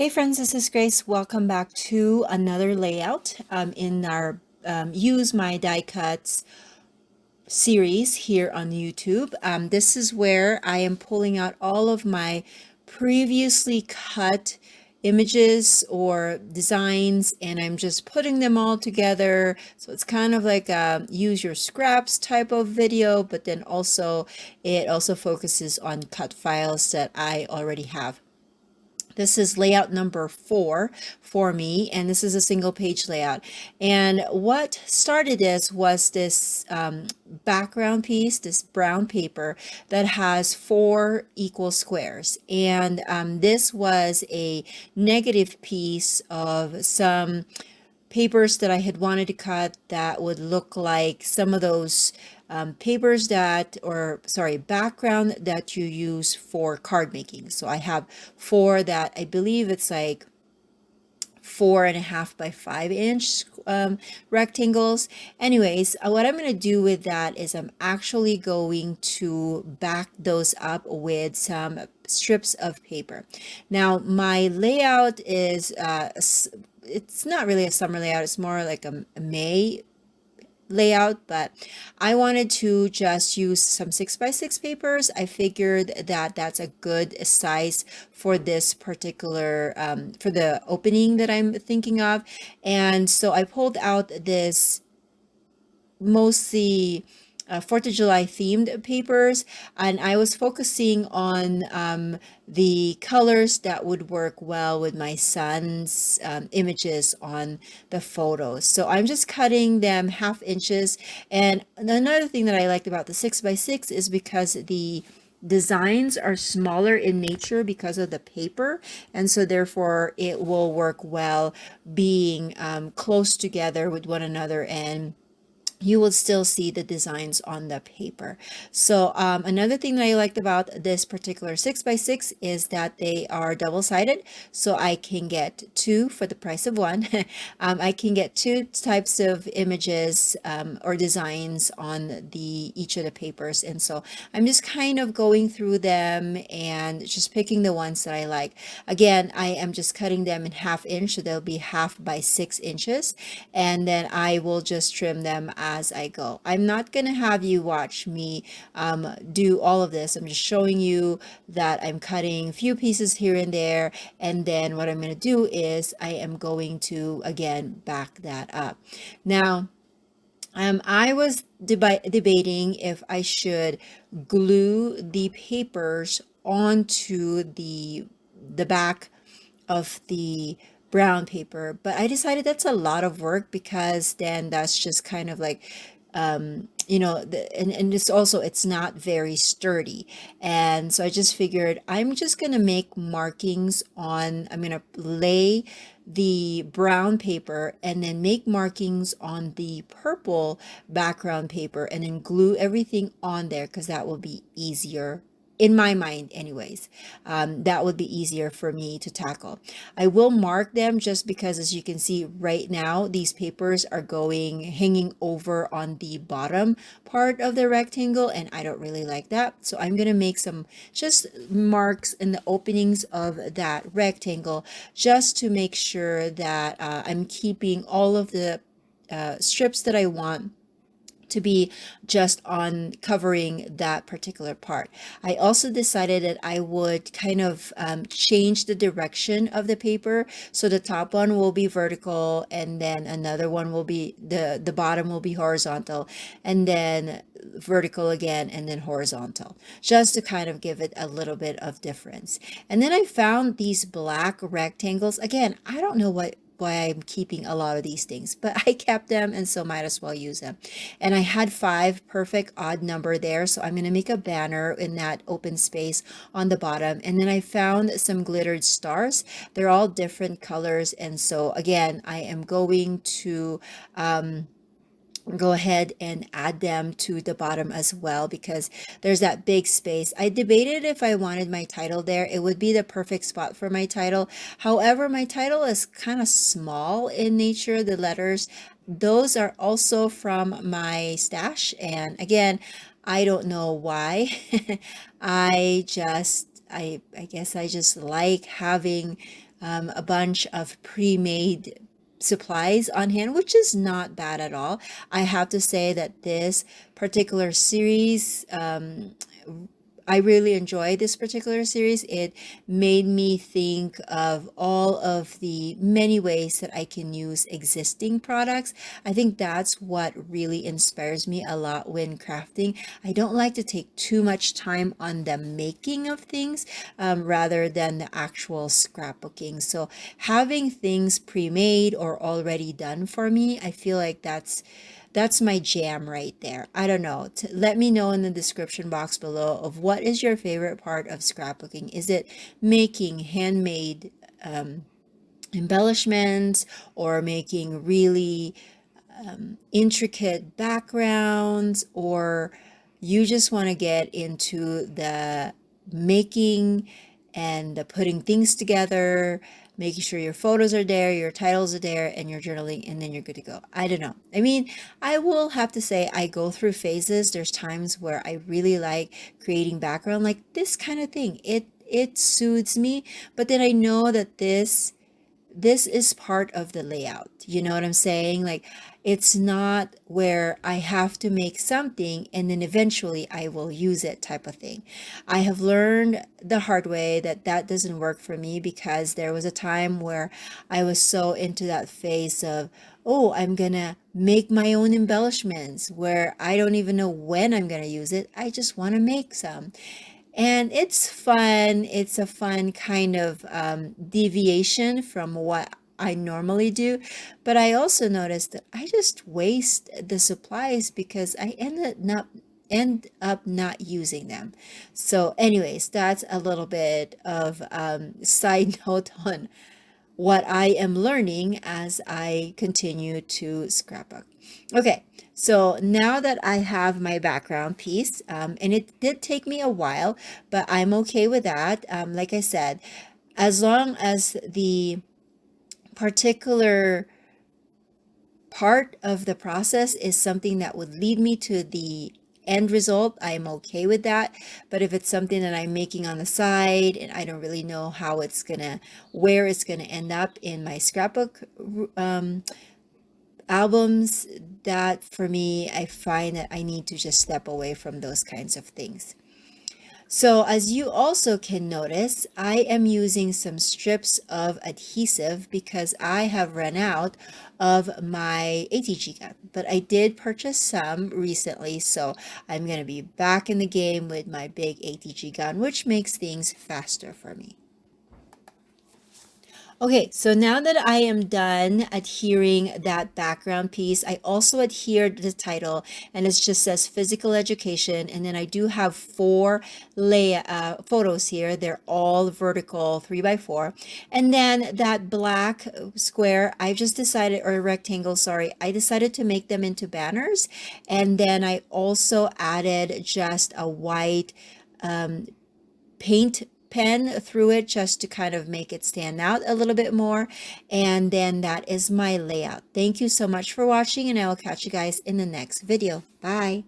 Hey friends, this is Grace. Welcome back to another layout in our Use My Die Cuts series here on YouTube. This is where I am pulling out all of my previously cut images or designs, and I'm just putting them all together. So it's kind of like a use your scraps type of video, but then also it also focuses on cut files that I already have. This is layout number 4 for me, and this is a single page layout. And what started this was this background piece, this brown paper that has 4 equal squares. And this was a negative piece of some papers that I had wanted to cut that would look like some of those papers that, or sorry, background that you use for card making. So I have 4 that I believe it's like 4.5 by 5 inch rectangles. Anyways, what I'm going to do with that is I'm actually going to back those up with some strips of paper. Now, my layout is it's not really a summer layout, it's more like a May layout, but I wanted to just use some 6x6 papers. I figured that that's a good size for this particular for the opening that I'm thinking of. And so I pulled out this mostly 4th of July themed papers, and I was focusing on the colors that would work well with my son's images on the photos. So I'm just cutting them 1/2 inches. And another thing that I liked about the 6x6 is because the designs are smaller in nature because of the paper, and so therefore it will work well being close together with one another, and you will still see the designs on the paper. So another thing that I liked about this particular 6x6 is that they are double-sided, so I can get 2 for the price of 1. I can get 2 types of images or designs on each of the papers, and so I'm just kind of going through them and just picking the ones that I like. Again, I am just cutting them in 1/2 inch, so they'll be 1/2 by 6 inches, and then I will just trim them as I go. I'm not going to have you watch me do all of this. I'm just showing you that I'm cutting a few pieces here and there, and then what I'm going to do is I am going to again back that up. Now, I was debating if I should glue the papers onto the back of the brown paper, but I decided that's a lot of work, because then that's just kind of like and it's also, it's not very sturdy. And so I just figured I'm just gonna make markings on, I'm gonna lay the brown paper and then make markings on the purple background paper and then glue everything on there, because that will be easier in my mind anyways. That would be easier for me to tackle. I will mark them just because, as you can see right now, these papers are hanging over on the bottom part of the rectangle, and I don't really like that. So I'm going to make some just marks in the openings of that rectangle, just to make sure that I'm keeping all of the strips that I want to be just on covering that particular part. I also decided that I would kind of change the direction of the paper. So the top one will be vertical, and then another one will be, the bottom will be horizontal, and then vertical again, and then horizontal, just to kind of give it a little bit of difference. And then I found these black rectangles. Again, I don't know why I'm keeping a lot of these things, but I kept them, and so might as well use them. And I had 5 perfect odd number there, so I'm going to make a banner in that open space on the bottom. And then I found some glittered stars. They're all different colors, and so again, I am going to go ahead and add them to the bottom as well, because there's that big space. I debated if I wanted my title there. It would be the perfect spot for my title. However, my title is kind of small in nature. The letters, those are also from my stash, and again, I don't know why. I guess I just like having a bunch of pre-made supplies on hand, which is not bad at all. I have to say that this particular series, I really enjoy this particular series. It made me think of all of the many ways that I can use existing products. I think that's what really inspires me a lot when crafting. I don't like to take too much time on the making of things, rather than the actual scrapbooking. So having things pre-made or already done for me, I feel like that's my jam right there. I don't know. Let me know in the description box below of what is your favorite part of scrapbooking. Is it making handmade embellishments, or making really intricate backgrounds, or you just want to get into the making and the putting things together, making sure your photos are there, your titles are there, and your journaling, and then you're good to go. I don't know. I mean, I will have to say I go through phases. There's times where I really like creating background, like this kind of thing. It soothes me, but then I know that this is part of the layout. You know what I'm saying? Like, it's not where I have to make something and then eventually I will use it type of thing. I have learned the hard way that that doesn't work for me, because there was a time where I was so into that phase of, oh, I'm gonna make my own embellishments, where I don't even know when I'm gonna use it. I just want to make some. And it's fun. It's a fun kind of deviation from what I normally do. But I also noticed that I just waste the supplies because I end up not using them. So anyways, that's a little bit of side note on what I am learning as I continue to scrapbook. Okay, so now that I have my background piece, and it did take me a while, but I'm okay with that. Like I said, as long as the particular part of the process is something that would lead me to the end result, I'm okay with that. But if it's something that I'm making on the side and I don't really know where it's gonna end up in my scrapbook albums, that for me, I find that I need to just step away from those kinds of things. So as you also can notice, I am using some strips of adhesive because I have run out of my ATG gun, but I did purchase some recently, so I'm going to be back in the game with my big ATG gun, which makes things faster for me. Okay, so now that I am done adhering that background piece, I also adhered the title, and it just says physical education. And then I do have four photos here. They're all vertical 3x4. And then that black square, I just decided, or rectangle, sorry, I decided to make them into banners. And then I also added just a white paint pen through it just to kind of make it stand out a little bit more. And then that is my layout. Thank you so much for watching, and I will catch you guys in the next video. Bye.